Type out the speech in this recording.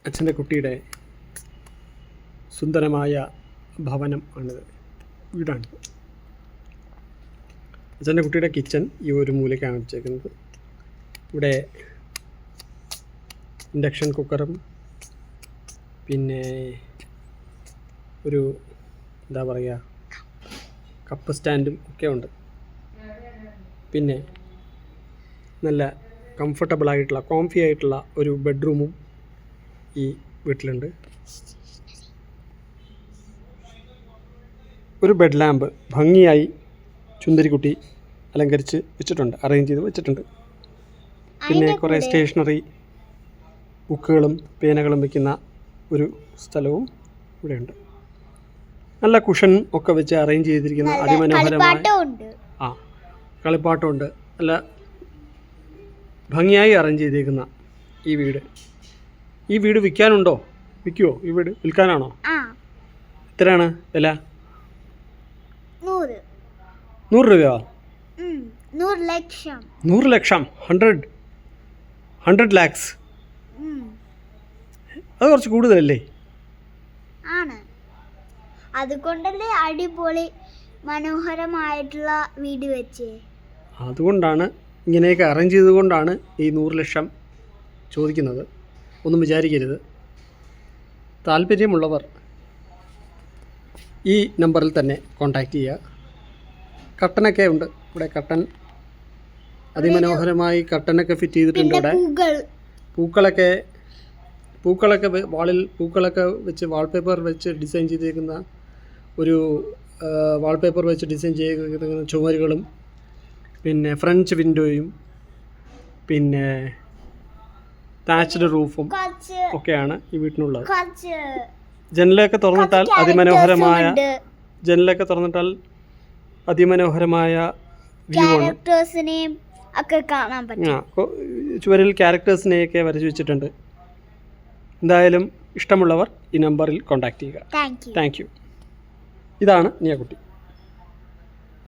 അച്ഛൻ്റെ കുട്ടിയുടെ സുന്ദരമായ ഭവനം ആണിത്, വീടാണ്. അച്ഛൻ്റെ കുട്ടിയുടെ കിച്ചൺ ഈ ഒരു മൂലയ്ക്കാണ് വെച്ചേക്കുന്നത്. ഇവിടെ ഇൻഡക്ഷൻ കുക്കറും പിന്നെ ഒരു എന്താ പറയുക കപ്പ് സ്റ്റാൻഡും ഒക്കെ ഉണ്ട്. പിന്നെ നല്ല കംഫർട്ടബിളായിട്ടുള്ള കോംഫി ആയിട്ടുള്ള ഒരു ബെഡ്റൂമും ഈ വീട്ടിലുണ്ട്. ഒരു ബെഡ് ലാമ്പ് ഭംഗിയായി ചുന്ദരിക്കുട്ടി അലങ്കരിച്ച് വെച്ചിട്ടുണ്ട്, അറേഞ്ച് ചെയ്ത് വെച്ചിട്ടുണ്ട്. പിന്നെ കുറേ സ്റ്റേഷനറി ബുക്കുകളും പേനകളും വയ്ക്കുന്ന ഒരു സ്ഥലവും ഇവിടെയുണ്ട്. നല്ല കുഷൻ ഒക്കെ വെച്ച് അറേഞ്ച് ചെയ്തിരിക്കുന്ന അതിമനോഹരമായ കളിപ്പാട്ടമുണ്ട്. നല്ല ഭംഗിയായി അറേഞ്ച് ചെയ്തിരിക്കുന്ന ഈ വീട് വിൽക്കാനുണ്ടോ? വിൽക്കുമോ? ഈ വീട് വിൽക്കാനാണോ? എത്രയാണ് വില? 100 രൂപയോ? 100 ലക്ഷം 100 lakhs. അത് കുറച്ച് കൂടുതലല്ലേ? ആണ്. അതുകൊണ്ടല്ലേ അടിപൊളി മനോഹരമായിട്ടുള്ള വീട് വെച്ച്. അതുകൊണ്ടാണ് ഇങ്ങനെയൊക്കെ അറേഞ്ച് ചെയ്തുകൊണ്ടാണ് ഈ 100 ലക്ഷം ചോദിക്കുന്നത്. ഒന്നും വിചാരിക്കരുത്. താല്പര്യമുള്ളവർ ഈ നമ്പറിൽ തന്നെ കോൺടാക്റ്റ് ചെയ്യുക. കർട്ടനൊക്കെ ഉണ്ട് ഇവിടെ. കർട്ടൻ അതിമനോഹരമായി കർട്ടനൊക്കെ ഫിറ്റ് ചെയ്തിട്ടുണ്ട്. ഇവിടെ പൂക്കളൊക്കെ വാളിൽ പൂക്കളൊക്കെ വെച്ച് വാൾപേപ്പർ വെച്ച് ഡിസൈൻ ചെയ്തിരിക്കുന്ന ഒരു വാൾപേപ്പർ വെച്ച് ഡിസൈൻ ചെയ്തിരിക്കുന്ന ചുമരുകളും പിന്നെ ഫ്രഞ്ച് വിൻഡോയും പിന്നെ താച്ച്ഡ് റൂഫും ഒക്കെയാണ് ഈ വീട്ടിനുള്ളത്. ജനലൊക്കെ തുറന്നിട്ടാൽ അതിമനോഹരമായ വ്യൂ ആണ്. ചുവരിൽ ക്യാരക്ടേഴ്സിനെയൊക്കെ വരച്ചു വെച്ചിട്ടുണ്ട്. എന്തായാലും ഇഷ്ടമുള്ളവർ ഈ നമ്പറിൽ കോൺടാക്റ്റ് ചെയ്യുക. Thank you. ഇതാണ് നിയക്കുട്ടി.